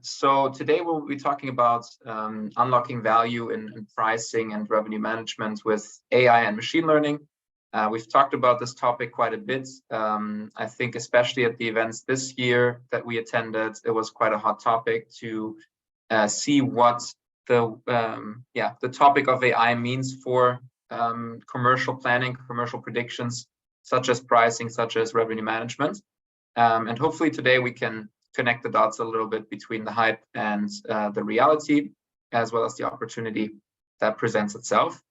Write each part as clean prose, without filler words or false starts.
So today we'll be talking about unlocking value in pricing and revenue management with AI and machine learning. We've talked about this topic quite a bit. I think especially at the events this year that we attended, it was quite a hot topic to see what the topic of AI means for commercial planning, commercial predictions, such as pricing, such as revenue management. And hopefully today we can connect the dots a little bit between the hype and the reality, as well as the opportunity that presents itself.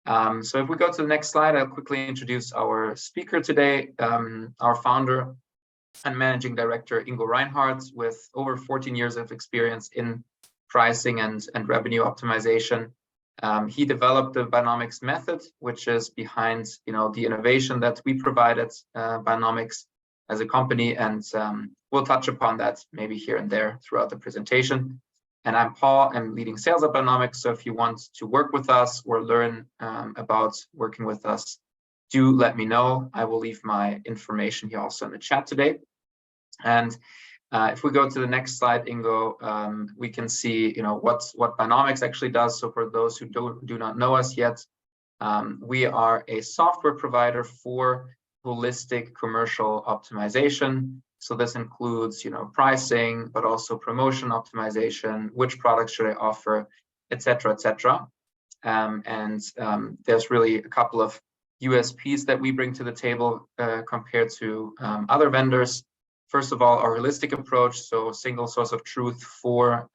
So if we go to the next slide, I'll quickly introduce our speaker today, our founder and managing director, Ingo Reinhardt, with over 14 years of experience in pricing and revenue optimization. He developed the Buynomics method, which is behind the innovation that we provide at Buynomics as a company, and we'll touch upon that maybe here and there throughout the presentation. And I'm Paul, I'm leading sales at Buynomics, so if you want to work with us or learn about working with us, do let me know. I will leave my information here also in the chat today. And if we go to the next slide, Ingo, we can see what Buynomics actually does. So for those who do not know us yet, we are a software provider for holistic commercial optimization. So this includes pricing, but also promotion optimization, which products should I offer, etc., etc. And there's really a couple of USPs that we bring to the table compared to other vendors. First of all, our holistic approach, so single source of truth for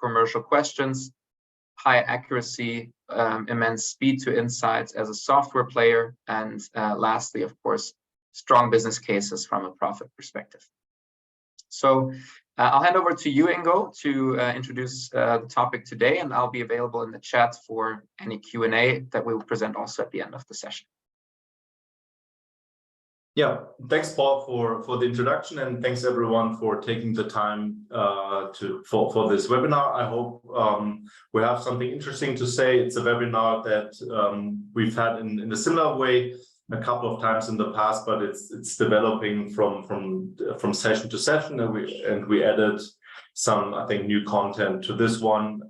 commercial questions, high accuracy, immense speed to insights as a software player, and lastly, of course, strong business cases from a profit perspective. So I'll hand over to you, Ingo, to introduce the topic today, and I'll be available in the chat for any Q&A that we will present also at the end of the session. Yeah, thanks, Paul, for the introduction, and thanks everyone for taking the time for this webinar. I hope we have something interesting to say. It's a webinar that we've had in a similar way a couple of times in the past, but it's developing from session to session, and we added some, I think, new content to this one.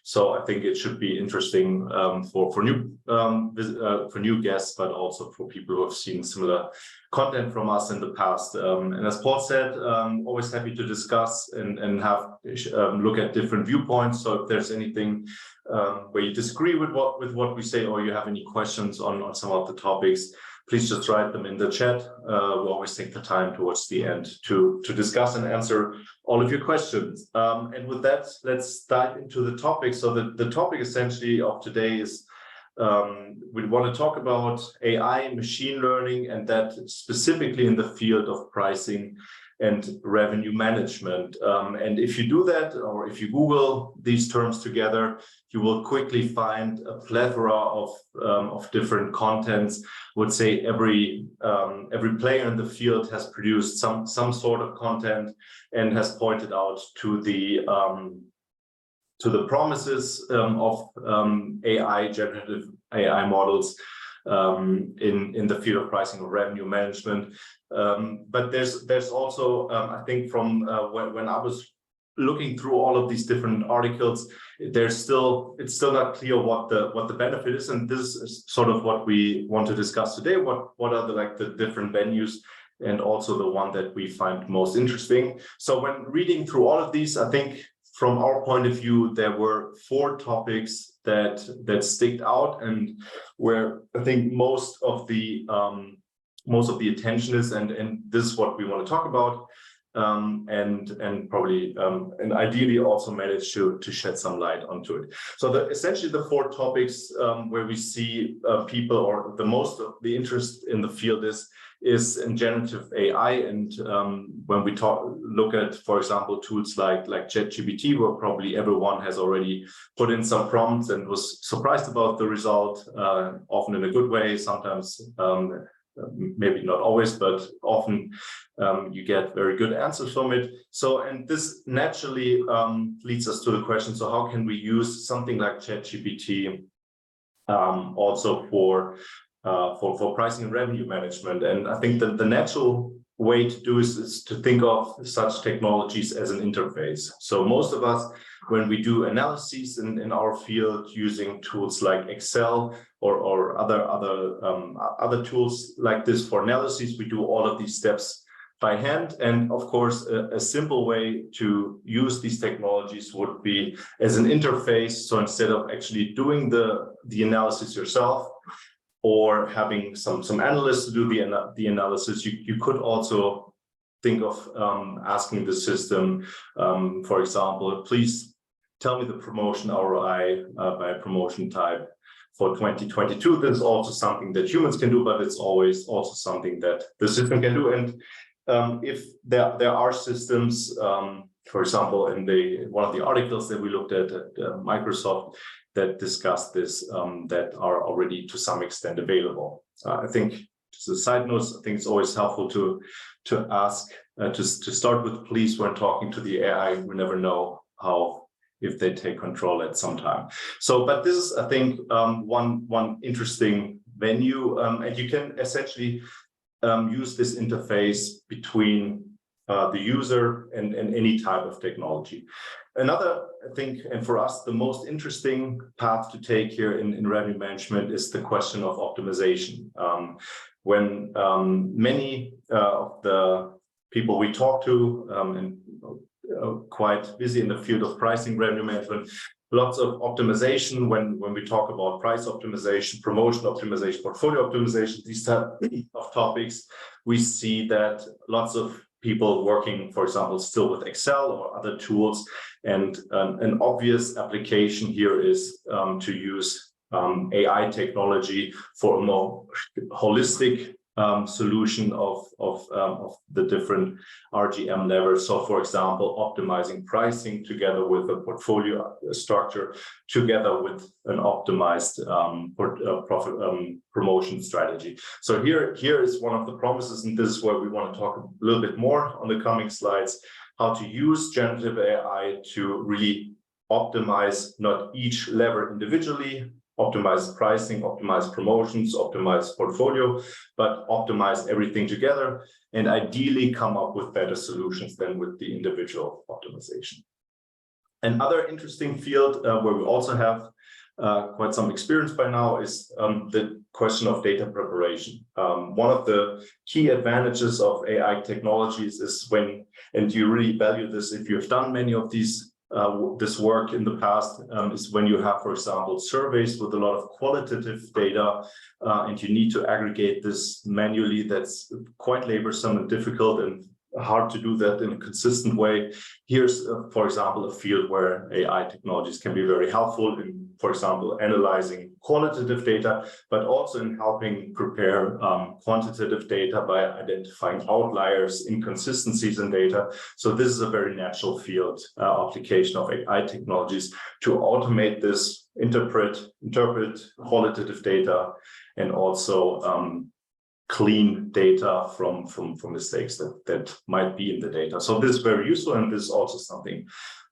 So I think it should be interesting for new guests, but also for people who have seen similar content from us in the past. And as Paul said, always happy to discuss and have look at different viewpoints. So if there's anything where you disagree with what we say, or you have any questions on some of the topics, please just write them in the chat. We'll always take the time towards the end to discuss and answer all of your questions. And with that, let's dive into the topic. So the topic essentially of today is we want to talk about AI, machine learning, and that specifically in the field of pricing and revenue management. And if you do that, or if you Google these terms together, you will quickly find a plethora of different contents. I would say every player in the field has produced some sort of content and has pointed out to the promises of AI, generative AI models in the field of pricing or revenue management. But there's also, I think, from when I was looking through all of these different articles, it's still not clear what the benefit is, and this is sort of what we want to discuss today. What are the different venues, and also the one that we find most interesting. So when reading through all of these, I think from our point of view, there were 4 topics that stick out, and where I think most of the attention is, and this is what we want to talk about, and probably and ideally also manage to shed some light onto it. So essentially the 4 topics where we see people, or the most of the interest in the field is in generative AI. And when we look at, for example, tools like ChatGPT, where probably everyone has already put in some prompts and was surprised about the result, often in a good way, sometimes maybe not always, but often you get very good answers from it. So, and this naturally leads us to the question, so how can we use something like ChatGPT also for pricing and revenue management? And I think that the natural way to do is to think of such technologies as an interface. So most of us, when we do analyses in our field using tools like Excel or other tools like this for analysis, we do all of these steps by hand. And of course, a simple way to use these technologies would be as an interface. So instead of actually doing the analysis yourself, or having some analysts to do the analysis, you could also think of asking the system, for example, please tell me the promotion ROI by promotion type for 2022. This is also something that humans can do, but it's always also something that the system can do. And if there are systems, for example, in one of the articles that we looked at Microsoft, that discuss this, that are already to some extent available. I think, just a side note, I think it's always helpful to ask, to start with please when talking to the AI. We never know if they take control at some time. So, but this is, I think, one interesting venue, and you can essentially use this interface between the user and any type of technology. Another, I think, and for us, the most interesting path to take here in revenue management is the question of optimization. When many of the people we talk to and quite busy in the field of pricing revenue management, lots of optimization when we talk about price optimization, promotion optimization, portfolio optimization, these type of topics, we see that lots of people working, for example, still with Excel or other tools. And an obvious application here is to use AI technology for a more holistic solution of the different RGM levers. So, for example, optimizing pricing together with a portfolio structure, together with an optimized promotion strategy. So here is one of the promises, and this is where we want to talk a little bit more on the coming slides, how to use generative AI to really optimize not each lever individually, optimize pricing, optimize promotions, optimize portfolio, but optimize everything together and ideally come up with better solutions than with the individual optimization. Another interesting field where we also have quite some experience by now is the question of data preparation. One of the key advantages of AI technologies is when, and you really value this if you've done many of these this work in the past, is when you have, for example, surveys with a lot of qualitative data, and you need to aggregate this manually. That's quite laborsome and difficult and hard to do that in a consistent way. Here's, for example, a field where AI technologies can be very helpful in, for example, analyzing qualitative data, but also in helping prepare quantitative data by identifying outliers, inconsistencies in data. So this is a very natural field application of AI technologies to automate this, interpret qualitative data, and also clean data from mistakes that might be in the data. So this is very useful, and this is also something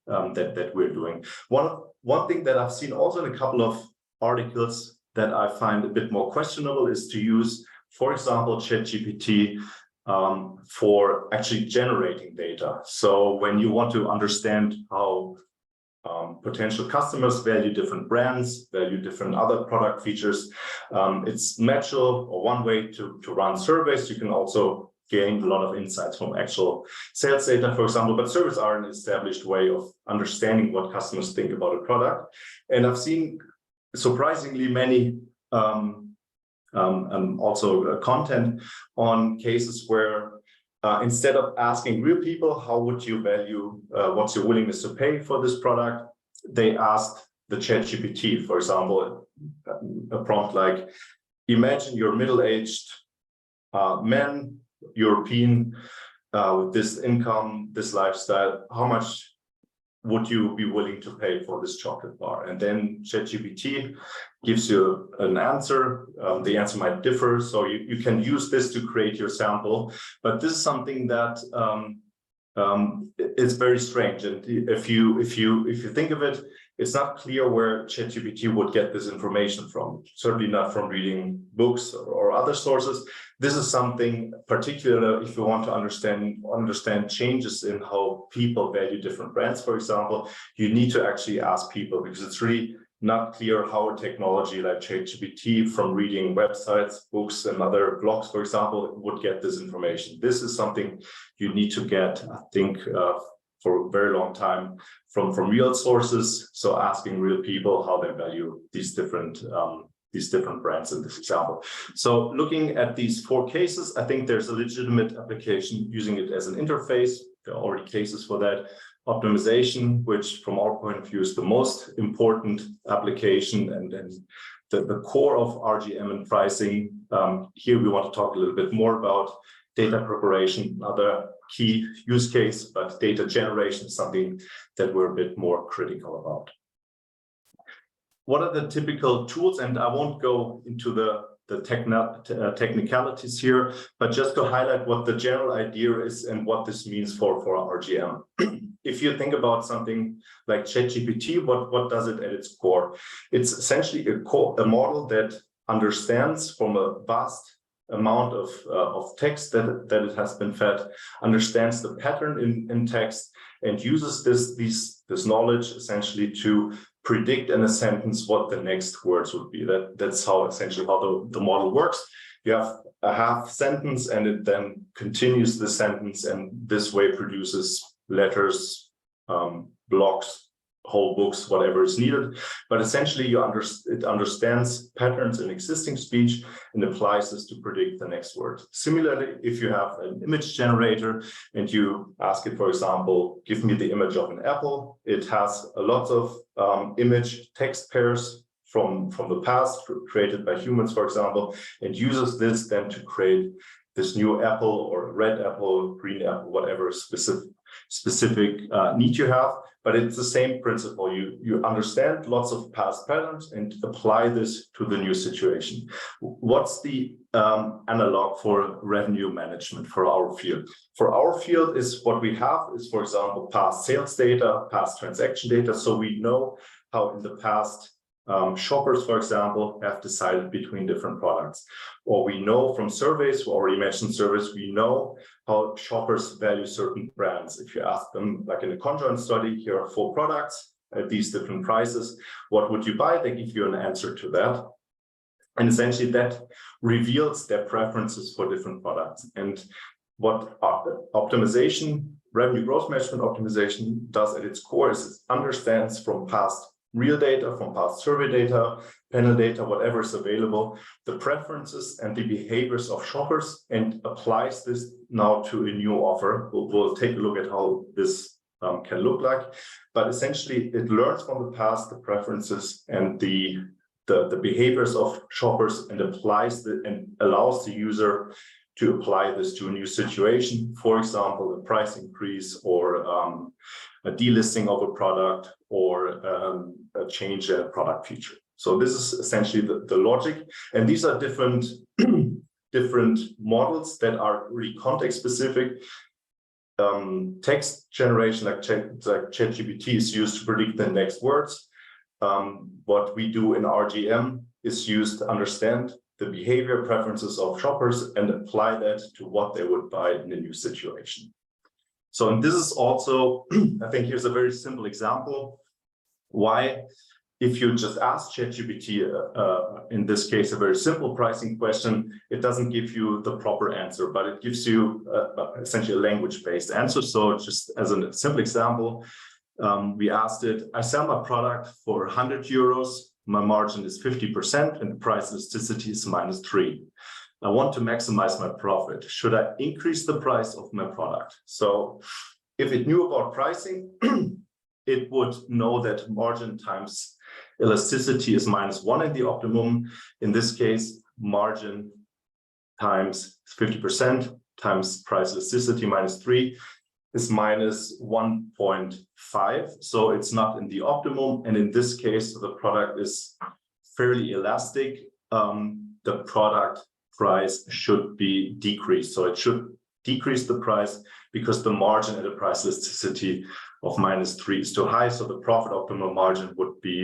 that we're doing. One thing that I've seen also in a couple of articles that I find a bit more questionable is to use, for example, ChatGPT for actually generating data. So when you want to understand how potential customers value different brands, value different other product features, it's natural, or one way to run surveys. You can also gain a lot of insights from actual sales data, for example, but surveys are an established way of understanding what customers think about a product. And I've seen surprisingly many also content on cases where instead of asking real people, how would you value, what's your willingness to pay for this product, they asked the ChatGPT, for example, a prompt like, imagine you're middle-aged man, European, with this income, this lifestyle, how much would you be willing to pay for this chocolate bar? And then ChatGPT gives you an answer. The answer might differ, so you can use this to create your sample. But this is something that is very strange. And if you think of it, it's not clear where ChatGPT would get this information from, certainly not from reading books or other sources. This is something particular if you want to understand changes in how people value different brands, for example, you need to actually ask people, because it's really not clear how a technology like ChatGPT from reading websites, books, and other blogs, for example, would get this information. This is something you need to get, I think, for a very long time from real sources. So asking real people how they value these different brands in this example. So looking at these 4 cases, I think there's a legitimate application using it as an interface. There are already cases for that. Optimization, which from our point of view is the most important application and the core of RGM and pricing. Here we want to talk a little bit more about data preparation, another key use case, but data generation is something that we're a bit more critical about. What are the typical tools? And I won't go into the technicalities here, but just to highlight what the general idea is and what this means for RGM. If you think about something like ChatGPT, what does it at its core? It's essentially a model that understands from a vast amount of text that it has been fed, understands the pattern in text, and uses this knowledge essentially to predict in a sentence what the next words would be. That's how essentially how the model works. You have a half sentence and it then continues the sentence, and this way produces letters, blocks, whole books, whatever is needed. But essentially it understands patterns in existing speech and applies this to predict the next word. Similarly, if you have an image generator and you ask it, for example, give me the image of an apple, it has a lot of image text pairs from the past created by humans, for example, and uses this then to create this new apple or red apple, green apple, whatever specific need you have. But it's the same principle. You understand lots of past patterns and apply this to the new situation. What's the analog for revenue management for our field? For our field is what we have is, for example, past sales data, past transaction data. So we know how in the past shoppers, for example, have decided between different products. Or we know from surveys, we already mentioned surveys, we know how shoppers value certain brands. If you ask them, like in a conjoint study, here are 4 products at these different prices, what would you buy? They give you an answer to that. And essentially that reveals their preferences for different products. And what optimization, revenue growth management optimization does at its core is it understands from past real data, from past survey data, panel data, whatever is available, the preferences and the behaviors of shoppers, and applies this now to a new offer. We'll take a look at how this can look like. But essentially, it learns from the past the preferences and the behaviors of shoppers and applies and allows the user to apply this to a new situation. For example, a price increase or a delisting of a product or a change in a product feature. So this is essentially the logic. And these are different models that are really context specific. Text generation like ChatGPT is used to predict the next words. What we do in RGM is used to understand the behavior preferences of shoppers and apply that to what they would buy in a new situation. So, and this is also, I think here's a very simple example why, if you just ask ChatGPT, in this case, a very simple pricing question, it doesn't give you the proper answer, but it gives you essentially a language-based answer. So just as a simple example, we asked it, I sell my product for 100 euros, my margin is 50%, and the price elasticity is -3. I want to maximize my profit. Should I increase the price of my product? So if it knew about pricing, it would know that margin times elasticity is -1 in the optimum. In this case, margin times 50% times price elasticity -3 is -1.5. So it's not in the optimum. And in this case, the product is fairly elastic. The product price should be decreased. So it should decrease the price because the margin at a price elasticity of -3 is too high. So the profit optimal margin would be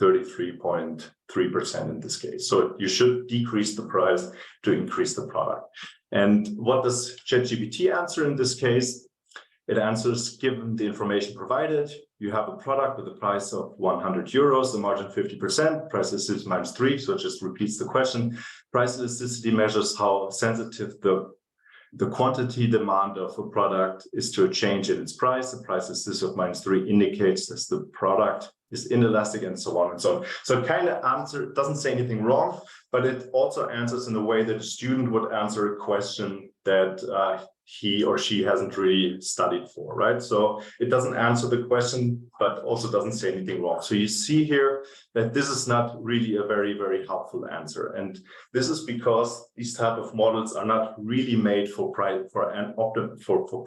33.3% in this case. So you should decrease the price to increase the product. And what does ChatGPT answer in this case? It answers, given the information provided, you have a product with a price of 100 euros, the margin 50%, price elasticity -3, so it just repeats the question. Price elasticity measures how sensitive the quantity demand of a product is to a change in its price. The price elasticity of -3 indicates that the product is inelastic, and so on and so on. So it kind of doesn't say anything wrong, but it also answers in a way that a student would answer a question that he or she hasn't really studied for, right? So it doesn't answer the question, but also doesn't say anything wrong. So you see here that this is not really a very, very helpful answer. And this is because these type of models are not really made for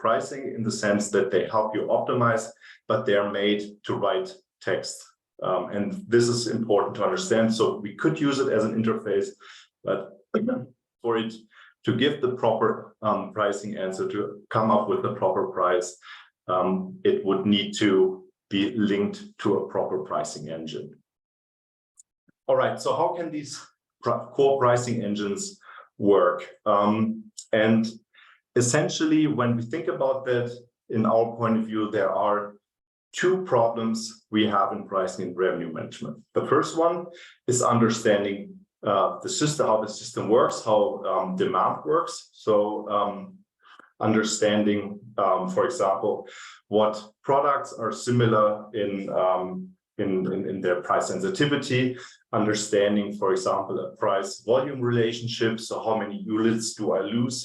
pricing in the sense that they help you optimize, but they are made to write text. And this is important to understand. So we could use it as an interface, but for it to give the proper pricing answer, to come up with the proper price, it would need to be linked to a proper pricing engine. All right, so how can these core pricing engines work? And essentially, when we think about that, in our point of view, there are two problems we have in pricing and revenue management. The first one is understanding the system, how the system works, how demand works. So understanding, for example, what products are similar in their price sensitivity, understanding, for example, a price volume relationship. So how many units do I lose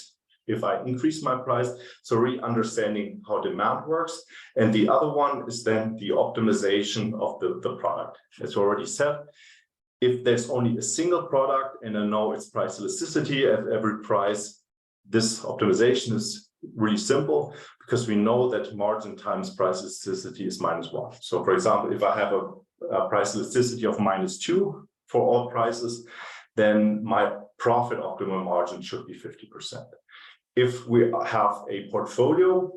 if I increase my price? So really understanding how demand works. And the other one is then the optimization of the product. As already said, if there's only a single product and I know its price elasticity at every price, this optimization is really simple because we know that margin times price elasticity is -1. So for example, if I have a price elasticity of -2 for all prices, then my profit optimal margin should be 50%. If we have a portfolio,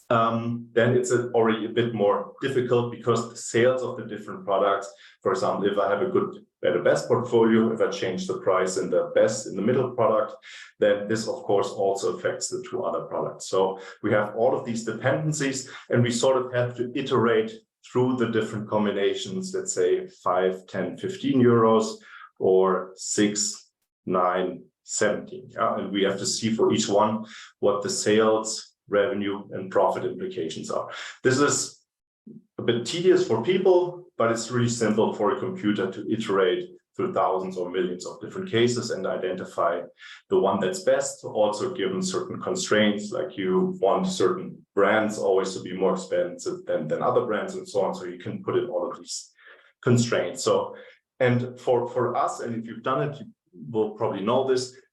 then it's already a bit more difficult because the sales of the different products, for example, if I have a good, better, best portfolio, if I change the price in the best, in the middle product, then this of course also affects the two other products. So we have all of these dependencies and we sort of have to iterate through the different combinations, let's say 5, 10, 15 euros or 6, 9, 17. Yeah? And we have to see for each one what the sales, revenue and profit implications are. This is a bit tedious for people, but it's really simple for a computer to iterate through thousands or millions of different cases and identify the one that's best, also given certain constraints, like you want certain brands always to be more expensive than other brands and so on. So you can put in all of these constraints. So, and for us, and if you've done it, you will probably know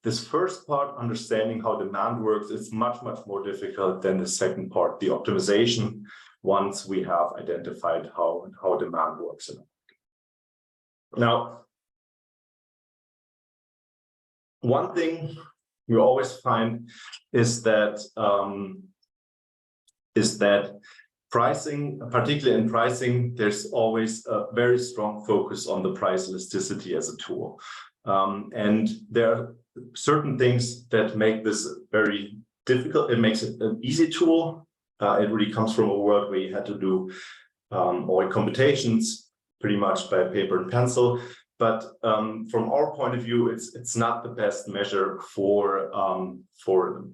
this first part, understanding how demand works, is much, much more difficult than the second part, the optimization, once we have identified how demand works. Now, one thing we always find is that pricing, particularly in pricing, there's always a very strong focus on the price elasticity as a tool. And there are certain things that make this very difficult. It makes it an easy tool. It really comes from a world where you had to do all computations pretty much by paper and pencil. But from our point of view, it's not the best measure for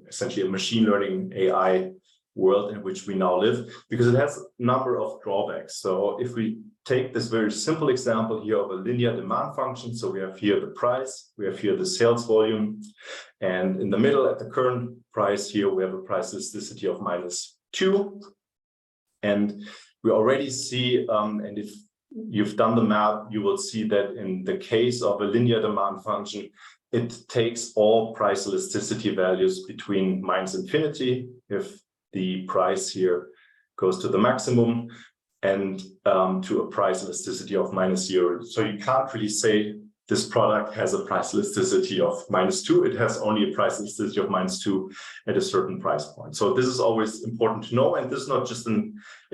essentially a machine learning AI world in which we now live, because it has a number of drawbacks. So if we take this very simple example here of a linear demand function, so we have here the price, we have here the sales volume, and in the middle at the current price here, we have a price elasticity of -2. And we already see, and if you've done the math, you will see that in the case of a linear demand function, it takes all price elasticity values between -infinity, if the price here goes to the maximum, and to a price elasticity of -0. So you can't really say this product has a price elasticity of -2. It has only a price elasticity of -2 at a certain price point. So this is always important to know. And this is not just an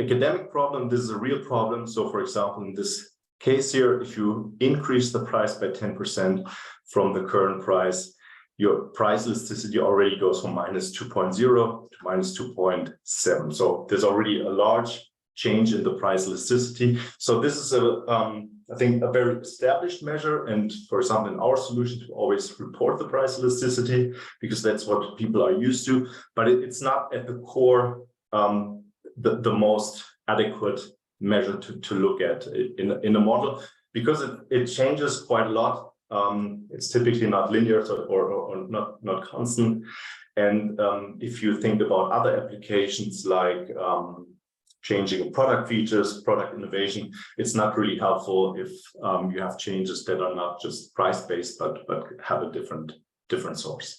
academic problem. This is a real problem. So for example, in this case here, if you increase the price by 10% from the current price, your price elasticity already goes from -2.0 to -2.7. So there's already a large change in the price elasticity. So this is I think a very established measure. And for example, in our solutions, we always report the price elasticity because that's what people are used to. But it's not at the core the most adequate measure to look at in a model, because it changes quite a lot. It's typically not linear or not constant. And if you think about other applications like changing product features, product innovation, it's not really helpful if you have changes that are not just price-based, but have a different source.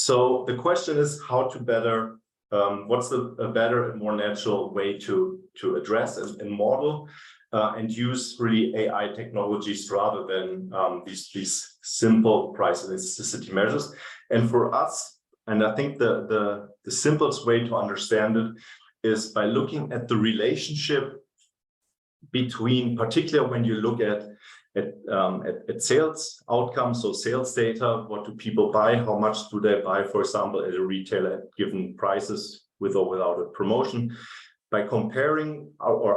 So the question is how to better, what's a better and more natural way to address and model and use really AI technologies rather than these simple price elasticity measures. And for us, and I think the simplest way to understand it is by looking at the relationship between, particularly when you look at sales outcomes, so sales data, what do people buy, how much do they buy, for example, at a retailer at given prices with or without a promotion, by comparing or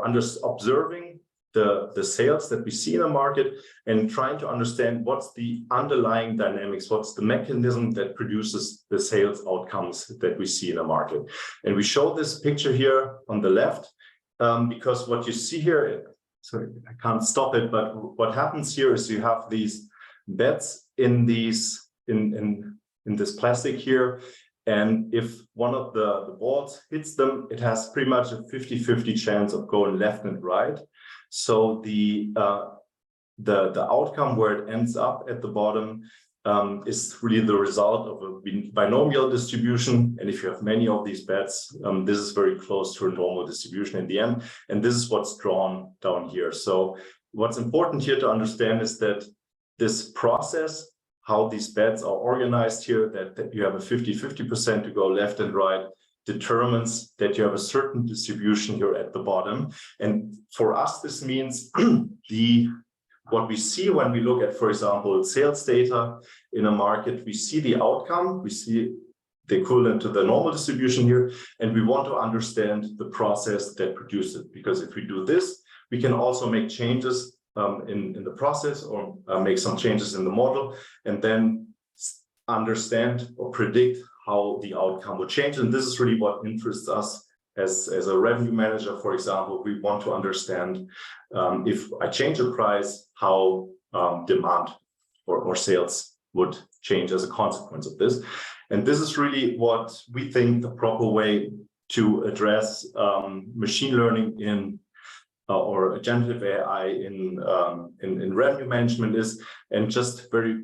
observing the sales that we see in a market and trying to understand what's the underlying dynamics, what's the mechanism that produces the sales outcomes that we see in a market. And we show this picture here on the left because what you see here, sorry, I can't stop it, but what happens here is you have these bets in this plastic here. And if one of the balls hits them, it has pretty much a 50-50 chance of going left and right. So the outcome where it ends up at the bottom is really the result of a binomial distribution. And if you have many of these bets, this is very close to a normal distribution in the end. And this is what's drawn down here. So what's important here to understand is that this process, how these bets are organized here, that you have a 50-50% to go left and right, determines that you have a certain distribution here at the bottom. And for us, this means what we see when we look at, for example, sales data in a market, we see the outcome, we see the equivalent to the normal distribution here, and we want to understand the process that produced it. Because if we do this, we can also make changes in the process or make some changes in the model, and then understand or predict how the outcome will change. And this is really what interests us as a revenue manager. For example, we want to understand if I change a price, how demand or sales would change as a consequence of this. And this is really what we think the proper way to address machine learning in or generative AI in revenue management is. And just very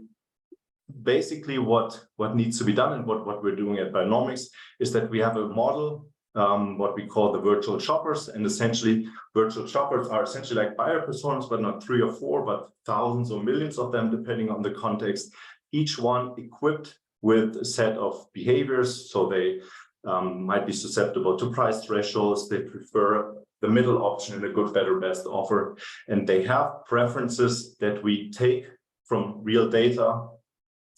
basically what needs to be done and what we're doing at Buynomics is that we have a model, what we call the virtual shoppers. And essentially virtual shoppers are essentially like buyer personas, but not 3 or 4, but thousands or millions of them, depending on the context, each one equipped with a set of behaviors. So they might be susceptible to price thresholds. They prefer the middle option in a good, better, best offer. And they have preferences that we take from real data.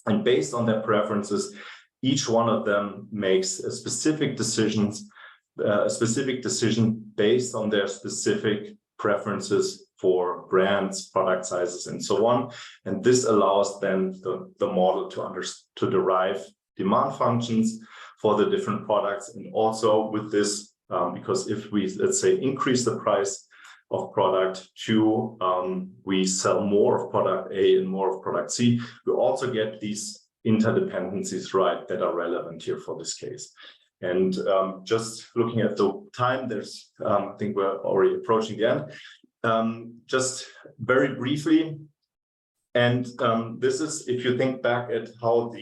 And based on their preferences, each one of them makes a specific decision based on their specific preferences for brands, product sizes, and so on. And this allows then the model to derive demand functions for the different products. And also with this, because if we, let's say, increase the price of product 2, we sell more of product A and more of product C, we also get these interdependencies, right, that are relevant here for this case. And just looking at the time, there's, I think we're already approaching the end. Just very briefly, and this is, if you think back at how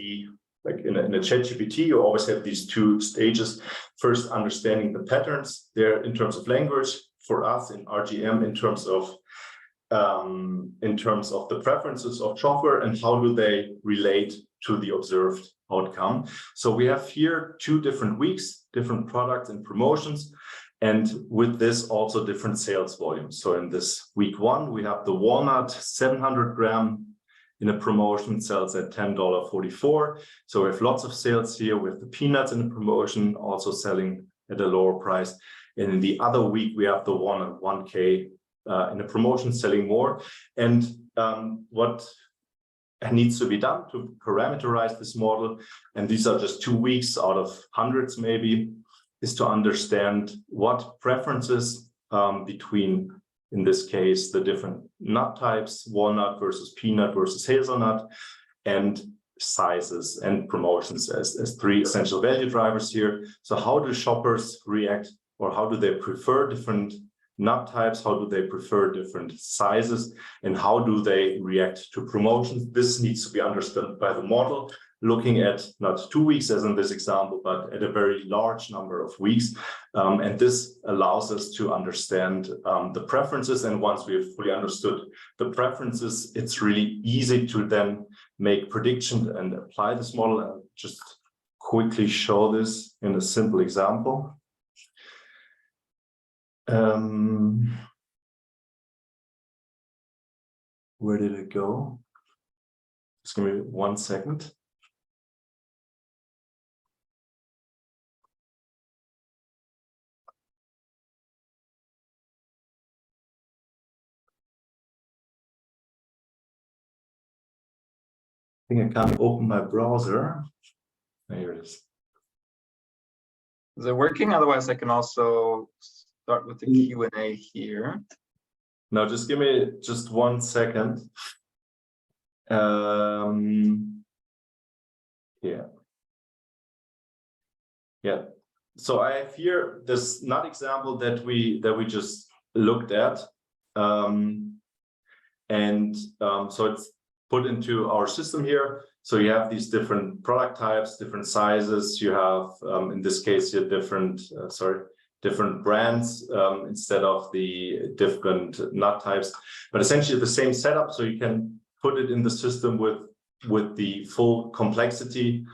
like in a ChatGPT, you always have these 2 stages. First, understanding the patterns there in terms of language. For us in RGM, in terms of in terms of the preferences of shopper and how do they relate to the observed outcome. So we have here 2 different weeks, different products and promotions, and with this also different sales volumes. So in this week 1, we have the walnut 700 gram in a promotion, sells at $10.44. So we have lots of sales here with the peanuts in a promotion, also selling at a lower price. And in the other week, we have the walnut 1K in a promotion, selling more. And what needs to be done to parameterize this model, and these are just 2 weeks out of hundreds maybe, is to understand what preferences between, in this case, the different nut types, walnut versus peanut versus hazelnut, and sizes and promotions as 3 essential value drivers here. So how do shoppers react, or how do they prefer different nut types? How do they prefer different sizes? And how do they react to promotions? This needs to be understood by the model, looking at not 2 weeks as in this example, but at a very large number of weeks. And this allows us to understand the preferences. And once we have fully understood the preferences, it's really easy to then make predictions and apply this model. I'll just quickly show this in a simple example. Where did it go? Just give me 1 second. I think I can't open my browser. Here it is. Is it working? Otherwise, I can also start with the Q&A here. No, just give me just 1 second. Yeah. So I have here this nut example that we just looked at, so it's put into our system here. So you have these different product types, different sizes. You have, in this case, here different brands instead of the different nut types, but essentially the same setup. So you can put it in the system with the full complexity,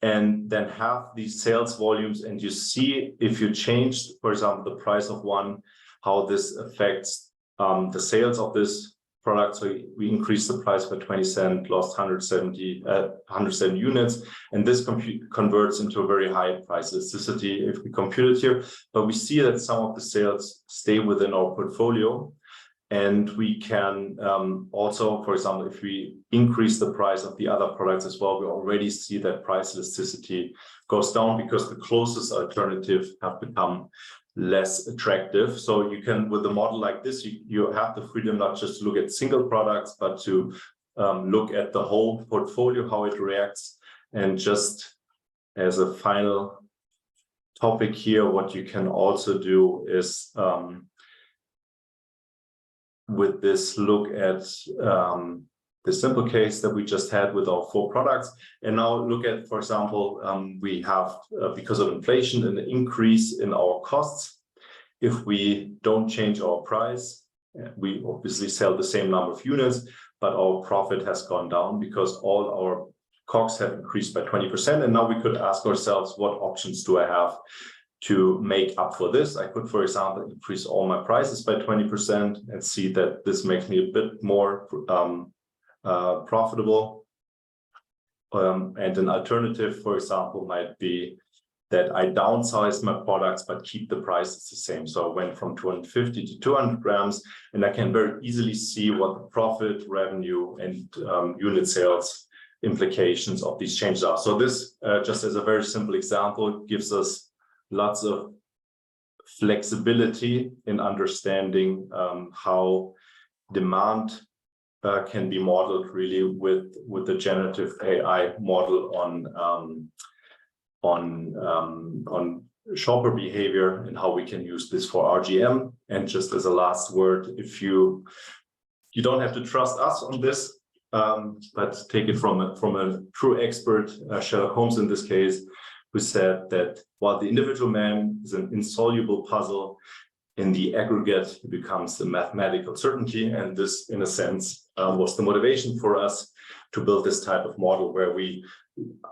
and then have these sales volumes, and you see if you change, for example, the price of one, how this affects the sales of this product. So we increase the price by 20 cents, lost 170 units, and this converts into a very high price elasticity if we compute it here. But we see that some of the sales stay within our portfolio, and we can also, for example, if we increase the price of the other products as well, we already see that price elasticity goes down because the closest alternative have become less attractive. So you can, with a model like this, you have the freedom not just to look at single products, but to look at the whole portfolio, how it reacts. And just as a final topic here, what you can also do is with this, look at the simple case that we just had with our 4 products. And now look at, for example, we have, because of inflation, an increase in our costs. If we don't change our price, we obviously sell the same number of units, but our profit has gone down because all our COGS have increased by 20%. And now we could ask ourselves, what options do I have to make up for this? I could, for example, increase all my prices by 20% and see that this makes me a bit more profitable. And an alternative, for example, might be that I downsize my products but keep the prices the same. So I went from 250 to 200 grams, and I can very easily see what the profit, revenue, and unit sales implications of these changes are. So this, just as a very simple example, gives us lots of flexibility in understanding how demand can be modeled really with the generative AI model on shopper behavior and how we can use this for RGM. And just as a last word, if you don't have to trust us on this, but take it from a true expert, Sherlock Holmes in this case, who said that while the individual man is an insoluble puzzle, in the aggregate, it becomes a mathematical certainty. And this, in a sense, was the motivation for us to build this type of model, where we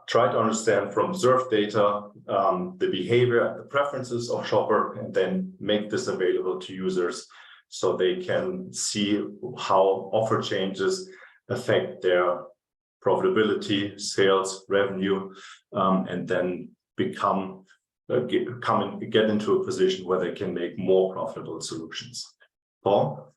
try to understand from observed data the behavior and the preferences of shopper, and then make this available to users so they can see how offer changes affect their profitability, sales, revenue, and then get into a position where they can make more profitable solutions. Paul?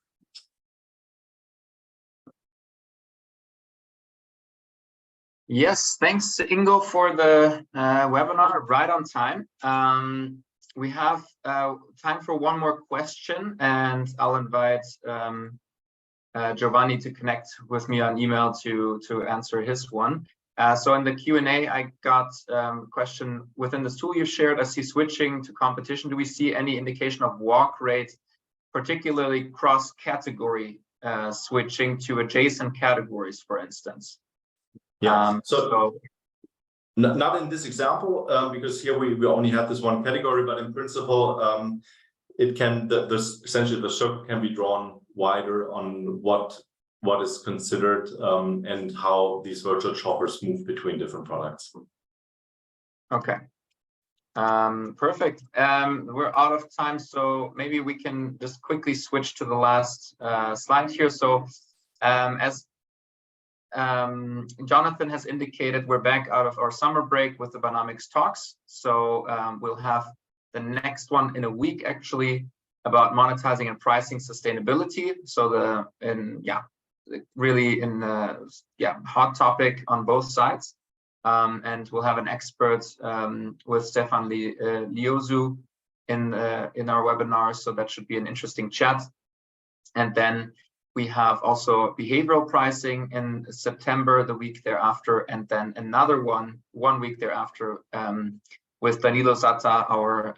Yes, thanks, Ingo, for the webinar, right on time. We have time for one more question, and I'll invite Giovanni to connect with me on email to answer his one. So in the Q&A, I got a question within this tool you shared. I see switching to competition. Do we see any indication of walk rate, particularly cross-category switching to adjacent categories, for instance? Yeah, not in this example, because here we only have this one category, but in principle, it can, essentially the circle can be drawn wider on what is considered and how these virtual shoppers move between different products. Okay, perfect. We're out of time, so maybe we can just quickly switch to the last slide here. So as Jonathan has indicated, we're back out of our summer break with the Buynomics talks. So we'll have the next one in a week, actually, about monetizing and pricing sustainability. So really hot topic on both sides. And we'll have an expert with Stefan Liozu in our webinar. So that should be an interesting chat. And then we have also behavioral pricing in September, the week thereafter, and then another one week thereafter with Danilo Zata, our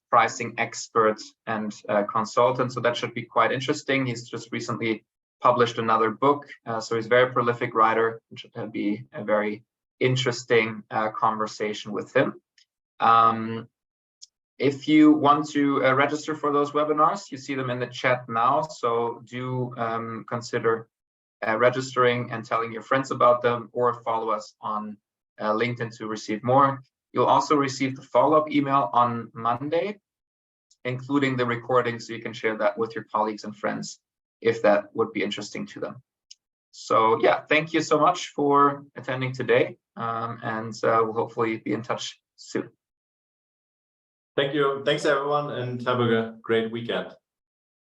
pricing expert and consultant. So that should be quite interesting. He's just recently published another book, so he's a very prolific writer. It should be a very interesting conversation with him. If you want to register for those webinars, you see them in the chat now. So do consider registering and telling your friends about them, or follow us on LinkedIn to receive more. You'll also receive the follow-up email on Monday, including the recording, so you can share that with your colleagues and friends if that would be interesting to them. So yeah, thank you so much for attending today, and we'll hopefully be in touch soon. Thank you. Thanks, everyone, and have a great weekend.